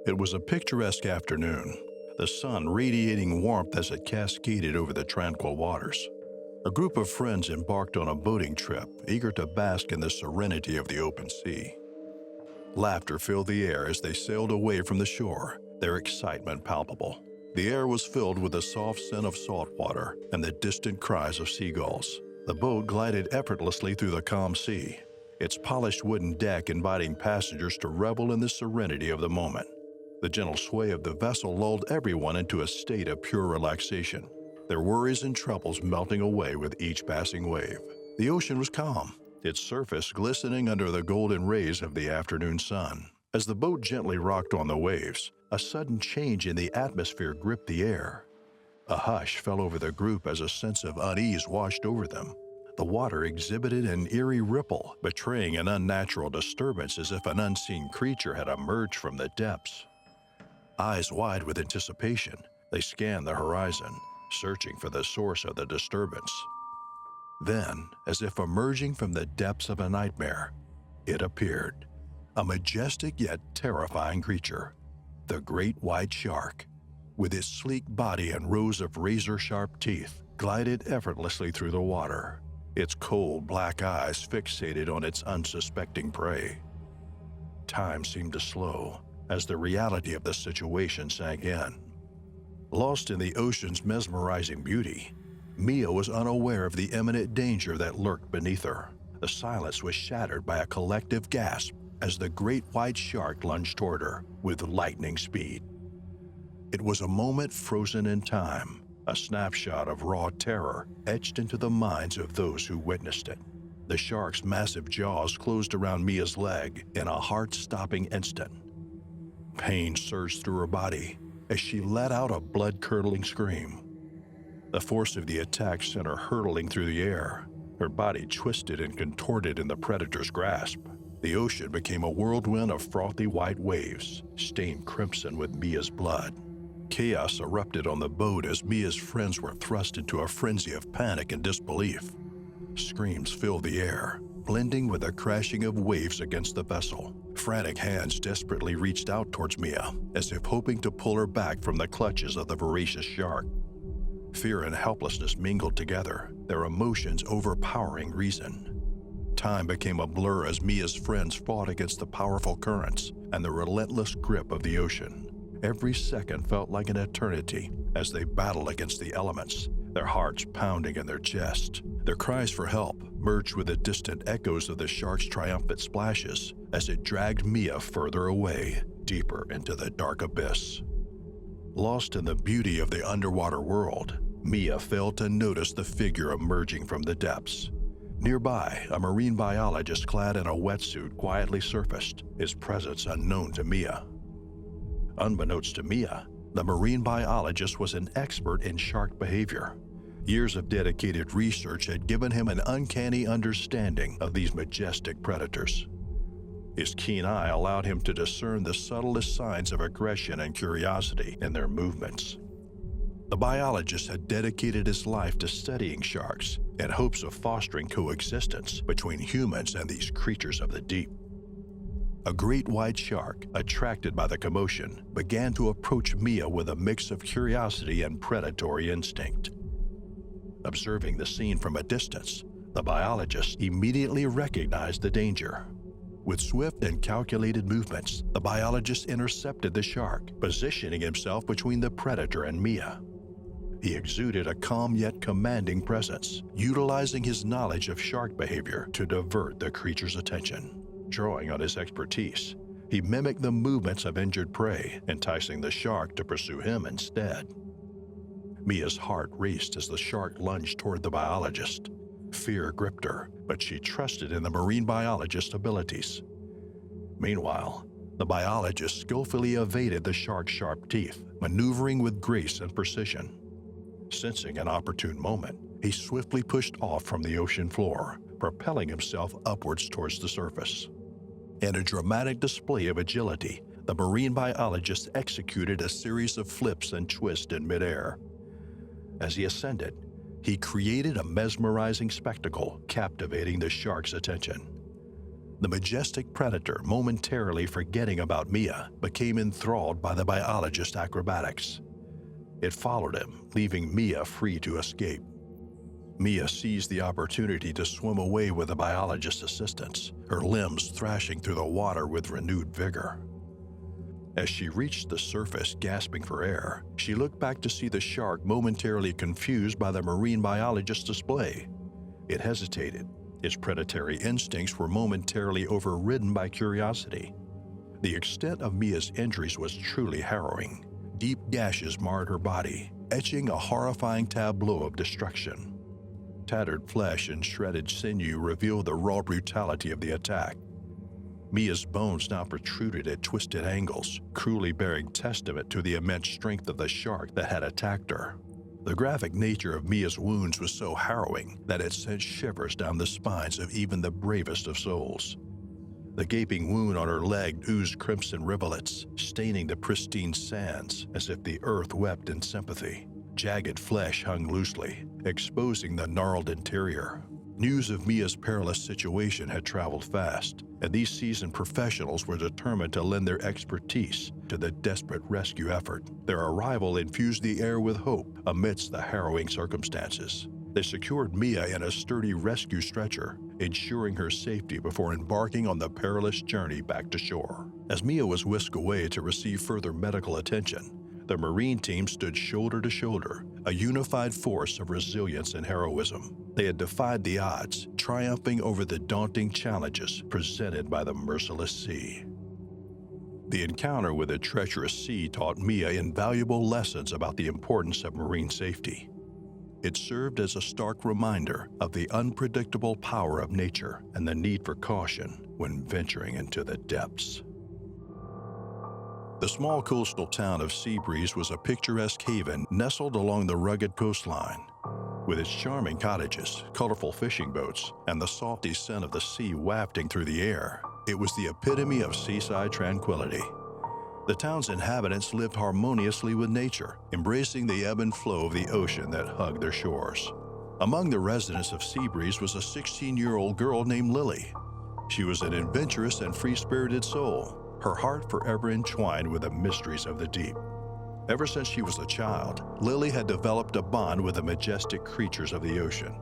It was a picturesque afternoon, the sun radiating warmth as it cascaded over the tranquil waters. A group of friends embarked on a boating trip, eager to bask in the serenity of the open sea. Laughter filled the air as they sailed away from the shore, their excitement palpable. The air was filled with the soft scent of saltwater and the distant cries of seagulls. The boat glided effortlessly through the calm sea, its polished wooden deck inviting passengers to revel in the serenity of the moment. The gentle sway of the vessel lulled everyone into a state of pure relaxation, their worries and troubles melting away with each passing wave. The ocean was calm, its surface glistening under the golden rays of the afternoon sun. As the boat gently rocked on the waves, a sudden change in the atmosphere gripped the air. A hush fell over the group as a sense of unease washed over them. The water exhibited an eerie ripple, betraying an unnatural disturbance as if an unseen creature had emerged from the depths. Eyes wide with anticipation, they scanned the horizon, searching for the source of the disturbance. Then, as if emerging from the depths of a nightmare, it appeared. A majestic yet terrifying creature, the great white shark, with its sleek body and rows of razor-sharp teeth, glided effortlessly through the water, its cold black eyes fixated on its unsuspecting prey. Time seemed to slow as the reality of the situation sank in. Lost in the ocean's mesmerizing beauty, Mia was unaware of the imminent danger that lurked beneath her. The silence was shattered by a collective gasp as the great white shark lunged toward her with lightning speed. It was a moment frozen in time, a snapshot of raw terror etched into the minds of those who witnessed it. The shark's massive jaws closed around Mia's leg in a heart-stopping instant. Pain surged through her body as she let out a blood-curdling scream. The force of the attack sent her hurtling through the air, her body twisted and contorted in the predator's grasp. The ocean became a whirlwind of frothy white waves, stained crimson with Mia's blood. Chaos erupted on the boat as Mia's friends were thrust into a frenzy of panic and disbelief. Screams filled the air, blending with the crashing of waves against the vessel. Frantic hands desperately reached out towards Mia, as if hoping to pull her back from the clutches of the voracious shark. Fear and helplessness mingled together, their emotions overpowering reason. Time became a blur as Mia's friends fought against the powerful currents and the relentless grip of the ocean. Every second felt like an eternity as they battled against the elements, their hearts pounding in their chest. Their cries for help merged with the distant echoes of the shark's triumphant splashes as it dragged Mia further away, deeper into the dark abyss. Lost in the beauty of the underwater world, Mia failed to notice the figure emerging from the depths. Nearby, a marine biologist clad in a wetsuit quietly surfaced, his presence unknown to Mia. Unbeknownst to Mia, the marine biologist was an expert in shark behavior. Years of dedicated research had given him an uncanny understanding of these majestic predators. His keen eye allowed him to discern the subtlest signs of aggression and curiosity in their movements. The biologist had dedicated his life to studying sharks in hopes of fostering coexistence between humans and these creatures of the deep. A great white shark, attracted by the commotion, began to approach Mia with a mix of curiosity and predatory instinct. Observing the scene from a distance, the biologist immediately recognized the danger. With swift and calculated movements, the biologist intercepted the shark, positioning himself between the predator and Mia. He exuded a calm yet commanding presence, utilizing his knowledge of shark behavior to divert the creature's attention. Drawing on his expertise, he mimicked the movements of injured prey, enticing the shark to pursue him instead. Mia's heart raced as the shark lunged toward the biologist. Fear gripped her, but she trusted in the marine biologist's abilities. Meanwhile, the biologist skillfully evaded the shark's sharp teeth, maneuvering with grace and precision. Sensing an opportune moment, he swiftly pushed off from the ocean floor, propelling himself upwards towards the surface. In a dramatic display of agility, the marine biologist executed a series of flips and twists in midair. As he ascended, he created a mesmerizing spectacle, captivating the shark's attention. The majestic predator, momentarily forgetting about Mia, became enthralled by the biologist's acrobatics. It followed him, leaving Mia free to escape. Mia seized the opportunity to swim away with the biologist's assistance, her limbs thrashing through the water with renewed vigor. As she reached the surface, gasping for air, she looked back to see the shark momentarily confused by the marine biologist's display. It hesitated. Its predatory instincts were momentarily overridden by curiosity. The extent of Mia's injuries was truly harrowing. Deep gashes marred her body, etching a horrifying tableau of destruction. Tattered flesh and shredded sinew revealed the raw brutality of the attack. Mia's bones now protruded at twisted angles, cruelly bearing testament to the immense strength of the shark that had attacked her. The graphic nature of Mia's wounds was so harrowing that it sent shivers down the spines of even the bravest of souls. The gaping wound on her leg oozed crimson rivulets, staining the pristine sands as if the earth wept in sympathy. Jagged flesh hung loosely, exposing the gnarled interior. News of Mia's perilous situation had traveled fast, and these seasoned professionals were determined to lend their expertise to the desperate rescue effort. Their arrival infused the air with hope amidst the harrowing circumstances. They secured Mia in a sturdy rescue stretcher, ensuring her safety before embarking on the perilous journey back to shore. As Mia was whisked away to receive further medical attention, the Marine team stood shoulder to shoulder, a unified force of resilience and heroism. They had defied the odds, triumphing over the daunting challenges presented by the merciless sea. The encounter with the treacherous sea taught Mia invaluable lessons about the importance of marine safety. It served as a stark reminder of the unpredictable power of nature and the need for caution when venturing into the depths. The small coastal town of Seabreeze was a picturesque haven nestled along the rugged coastline. With its charming cottages, colorful fishing boats, and the salty scent of the sea wafting through the air, it was the epitome of seaside tranquility. The town's inhabitants lived harmoniously with nature, embracing the ebb and flow of the ocean that hugged their shores. Among the residents of Seabreeze was a 16-year-old girl named Lily. She was an adventurous and free-spirited soul, her heart forever entwined with the mysteries of the deep. Ever since she was a child, Lily had developed a bond with the majestic creatures of the ocean,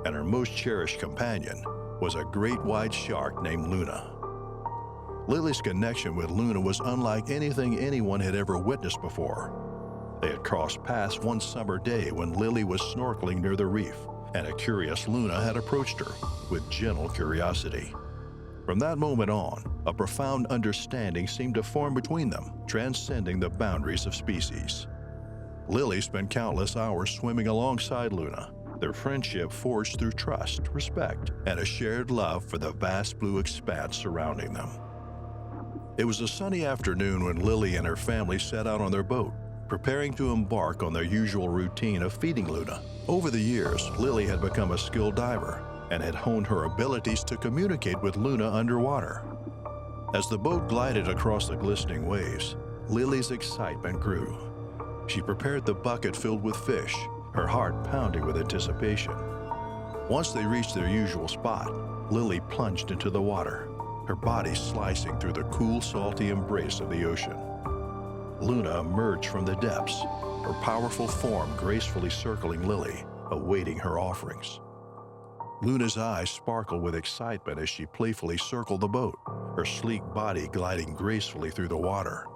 and her most cherished companion was a great white shark named Luna. Lily's connection with Luna was unlike anything anyone had ever witnessed before. They had crossed paths one summer day when Lily was snorkeling near the reef, and a curious Luna had approached her with gentle curiosity. From that moment on, a profound understanding seemed to form between them, transcending the boundaries of species. Lily spent countless hours swimming alongside Luna, their friendship forged through trust, respect, and a shared love for the vast blue expanse surrounding them. It was a sunny afternoon when Lily and her family set out on their boat, preparing to embark on their usual routine of feeding Luna. Over the years, Lily had become a skilled diver and had honed her abilities to communicate with Luna underwater. As the boat glided across the glistening waves, Lily's excitement grew. She prepared the bucket filled with fish, her heart pounding with anticipation. Once they reached their usual spot, Lily plunged into the water, her body slicing through the cool, salty embrace of the ocean. Luna emerged from the depths, her powerful form gracefully circling Lily, awaiting her offerings. Luna's eyes sparkled with excitement as she playfully circled the boat, her sleek body gliding gracefully through the water.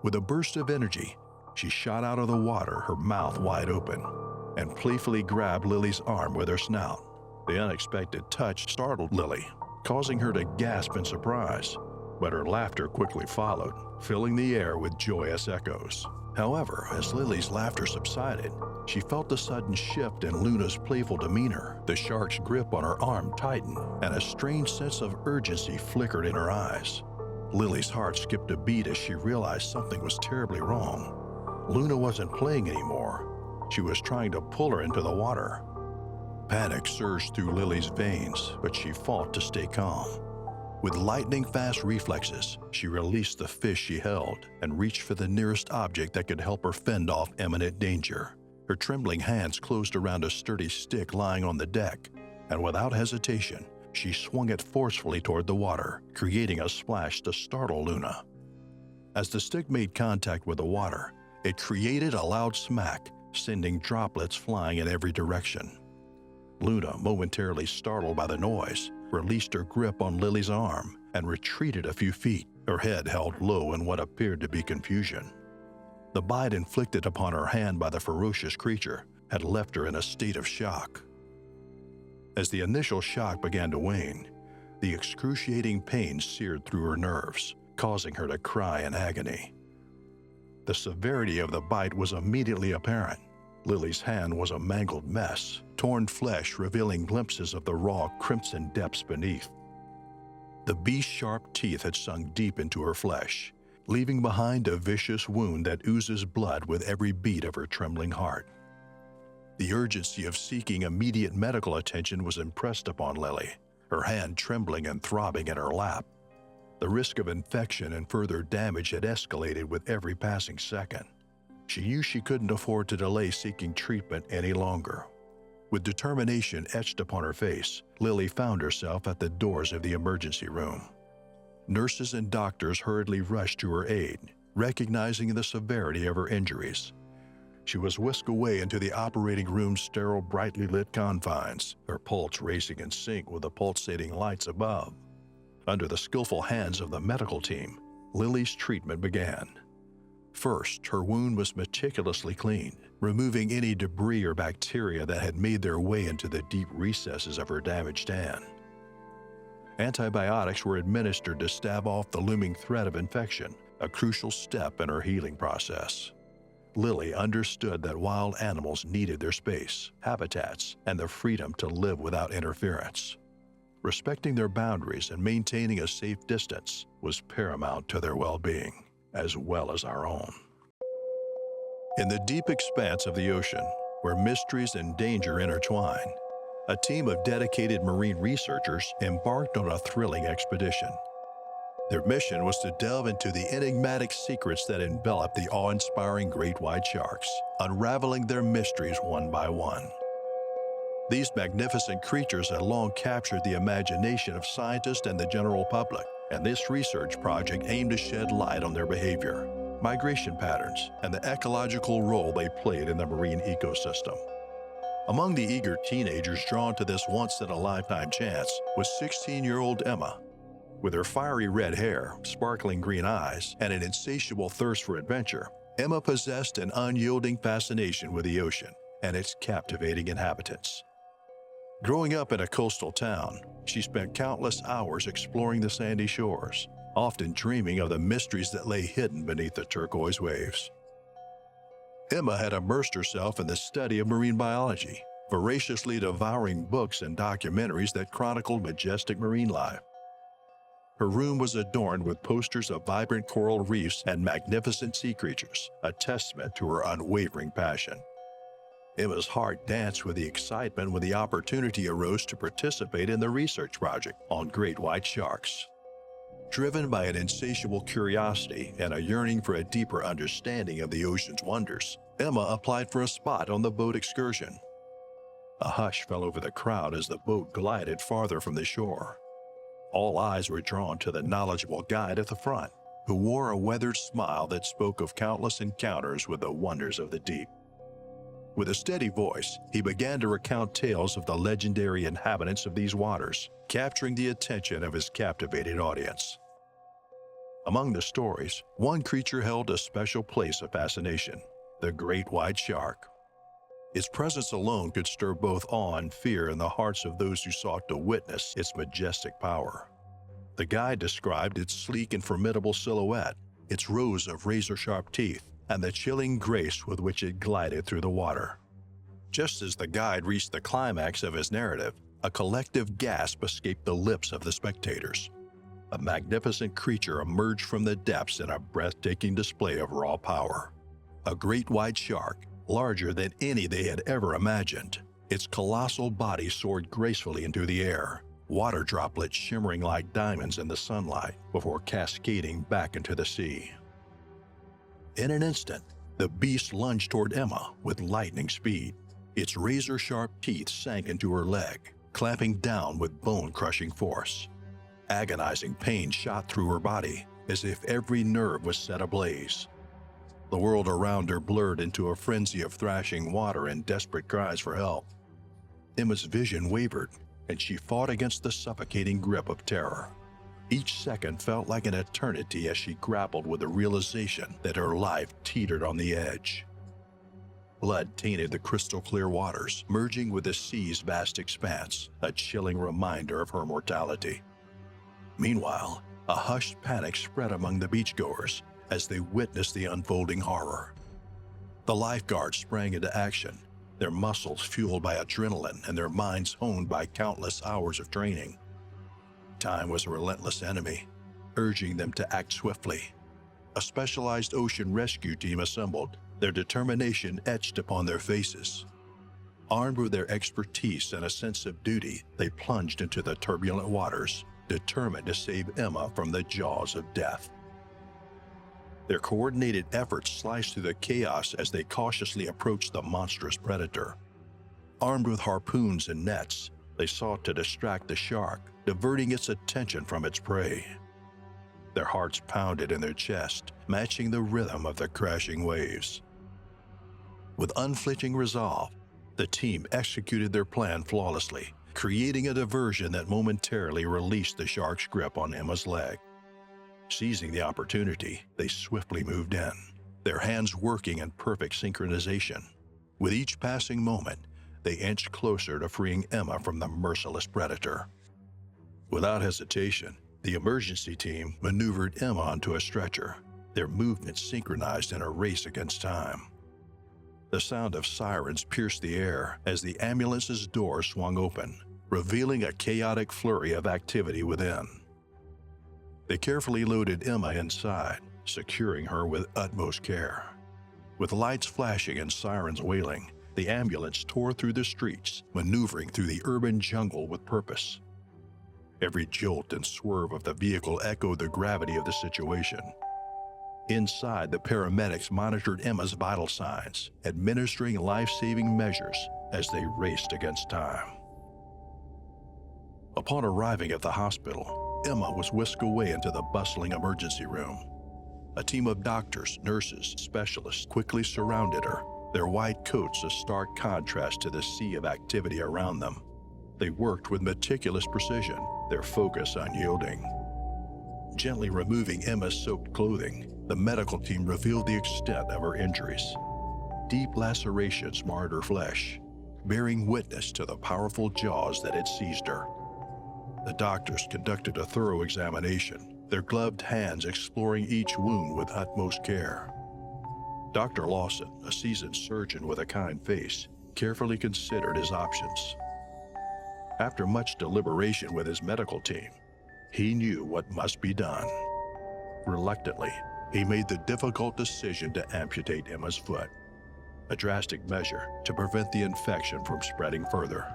With a burst of energy, she shot out of the water, her mouth wide open, and playfully grabbed Lily's arm with her snout. The unexpected touch startled Lily, causing her to gasp in surprise, but her laughter quickly followed, filling the air with joyous echoes. However, as Lily's laughter subsided, she felt a sudden shift in Luna's playful demeanor. The shark's grip on her arm tightened, and a strange sense of urgency flickered in her eyes. Lily's heart skipped a beat as she realized something was terribly wrong. Luna wasn't playing anymore. She was trying to pull her into the water. Panic surged through Lily's veins, but she fought to stay calm. With lightning-fast reflexes, she released the fish she held and reached for the nearest object that could help her fend off imminent danger. Her trembling hands closed around a sturdy stick lying on the deck, and without hesitation, She swung it forcefully toward the water, creating a splash to startle Luna. As the stick made contact with the water, it created a loud smack, sending droplets flying in every direction. Luna, momentarily startled by the noise, released her grip on Lily's arm and retreated a few feet, her head held low in what appeared to be confusion. The bite inflicted upon her hand by the ferocious creature had left her in a state of shock. As the initial shock began to wane, the excruciating pain seared through her nerves, causing her to cry in agony. The severity of the bite was immediately apparent. Lily's hand was a mangled mess, torn flesh revealing glimpses of the raw crimson depths beneath. The beast's sharp teeth had sunk deep into her flesh, leaving behind a vicious wound that oozes blood with every beat of her trembling heart. The urgency of seeking immediate medical attention was impressed upon Lily, her hand trembling and throbbing in her lap. The risk of infection and further damage had escalated with every passing second. She knew she couldn't afford to delay seeking treatment any longer. With determination etched upon her face, Lily found herself at the doors of the emergency room. Nurses and doctors hurriedly rushed to her aid, recognizing the severity of her injuries. She was whisked away into the operating room's sterile, brightly lit confines, her pulse racing in sync with the pulsating lights above. Under the skillful hands of the medical team, Lily's treatment began. First, her wound was meticulously cleaned, removing any debris or bacteria that had made their way into the deep recesses of her damaged hand. Antibiotics were administered to stave off the looming threat of infection, a crucial step in her healing process. Lily understood that wild animals needed their space, habitats, and the freedom to live without interference. Respecting their boundaries and maintaining a safe distance was paramount to their well-being, as well as our own. In the deep expanse of the ocean, where mysteries and danger intertwine, a team of dedicated marine researchers embarked on a thrilling expedition. Their mission was to delve into the enigmatic secrets that envelop the awe-inspiring great white sharks, unraveling their mysteries one by one. These magnificent creatures had long captured the imagination of scientists and the general public, and this research project aimed to shed light on their behavior, migration patterns, and the ecological role they played in the marine ecosystem. Among the eager teenagers drawn to this once-in-a-lifetime chance was 16-year-old Emma. With her fiery red hair, sparkling green eyes, and an insatiable thirst for adventure, Emma possessed an unyielding fascination with the ocean and its captivating inhabitants. Growing up in a coastal town, she spent countless hours exploring the sandy shores, often dreaming of the mysteries that lay hidden beneath the turquoise waves. Emma had immersed herself in the study of marine biology, voraciously devouring books and documentaries that chronicled majestic marine life. Her room was adorned with posters of vibrant coral reefs and magnificent sea creatures, a testament to her unwavering passion. Emma's heart danced with the excitement when the opportunity arose to participate in the research project on great white sharks. Driven by an insatiable curiosity and a yearning for a deeper understanding of the ocean's wonders, Emma applied for a spot on the boat excursion. A hush fell over the crowd as the boat glided farther from the shore. All eyes were drawn to the knowledgeable guide at the front, who wore a weathered smile that spoke of countless encounters with the wonders of the deep. With a steady voice, he began to recount tales of the legendary inhabitants of these waters, capturing the attention of his captivated audience. Among the stories, one creature held a special place of fascination: the great white shark. Its presence alone could stir both awe and fear in the hearts of those who sought to witness its majestic power. The guide described its sleek and formidable silhouette, its rows of razor-sharp teeth, and the chilling grace with which it glided through the water. Just as the guide reached the climax of his narrative, a collective gasp escaped the lips of the spectators. A magnificent creature emerged from the depths in a breathtaking display of raw power. A great white shark, larger than any they had ever imagined. Its colossal body soared gracefully into the air, water droplets shimmering like diamonds in the sunlight before cascading back into the sea. In an instant, the beast lunged toward Emma with lightning speed. Its razor-sharp teeth sank into her leg, clamping down with bone-crushing force. Agonizing pain shot through her body as if every nerve was set ablaze. The world around her blurred into a frenzy of thrashing water and desperate cries for help. Emma's vision wavered, and she fought against the suffocating grip of terror. Each second felt like an eternity as she grappled with the realization that her life teetered on the edge. Blood tainted the crystal-clear waters, merging with the sea's vast expanse, a chilling reminder of her mortality. Meanwhile, a hushed panic spread among the beachgoers as they witnessed the unfolding horror. The lifeguards sprang into action, their muscles fueled by adrenaline and their minds honed by countless hours of training. Time was a relentless enemy, urging them to act swiftly. A specialized ocean rescue team assembled, their determination etched upon their faces. Armed with their expertise and a sense of duty, they plunged into the turbulent waters, determined to save Emma from the jaws of death. Their coordinated efforts sliced through the chaos as they cautiously approached the monstrous predator. Armed with harpoons and nets, they sought to distract the shark, diverting its attention from its prey. Their hearts pounded in their chest, matching the rhythm of the crashing waves. With unflinching resolve, the team executed their plan flawlessly, creating a diversion that momentarily released the shark's grip on Emma's leg. Seizing the opportunity, they swiftly moved in, their hands working in perfect synchronization. With each passing moment, they inched closer to freeing Emma from the merciless predator. Without hesitation, the emergency team maneuvered Emma onto a stretcher, their movements synchronized in a race against time. The sound of sirens pierced the air as the ambulance's door swung open, revealing a chaotic flurry of activity within. They carefully loaded Emma inside, securing her with utmost care. With lights flashing and sirens wailing, the ambulance tore through the streets, maneuvering through the urban jungle with purpose. Every jolt and swerve of the vehicle echoed the gravity of the situation. Inside, the paramedics monitored Emma's vital signs, administering life-saving measures as they raced against time. Upon arriving at the hospital, Emma was whisked away into the bustling emergency room. A team of doctors, nurses, specialists quickly surrounded her, their white coats a stark contrast to the sea of activity around them. They worked with meticulous precision, their focus unyielding. Gently removing Emma's soaked clothing, the medical team revealed the extent of her injuries. Deep lacerations marred her flesh, bearing witness to the powerful jaws that had seized her. The doctors conducted a thorough examination, their gloved hands exploring each wound with utmost care. Dr. Lawson, a seasoned surgeon with a kind face, carefully considered his options. After much deliberation with his medical team, he knew what must be done. Reluctantly, he made the difficult decision to amputate Emma's foot, a drastic measure to prevent the infection from spreading further.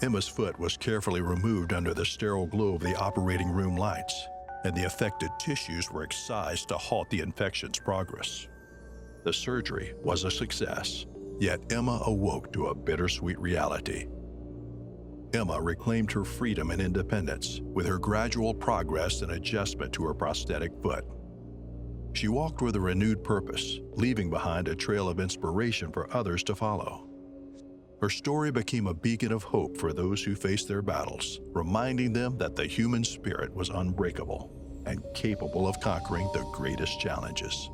Emma's foot was carefully removed under the sterile glow of the operating room lights, and the affected tissues were excised to halt the infection's progress. The surgery was a success, yet Emma awoke to a bittersweet reality. Emma reclaimed her freedom and independence with her gradual progress and adjustment to her prosthetic foot. She walked with a renewed purpose, leaving behind a trail of inspiration for others to follow. Her story became a beacon of hope for those who faced their battles, reminding them that the human spirit was unbreakable and capable of conquering the greatest challenges.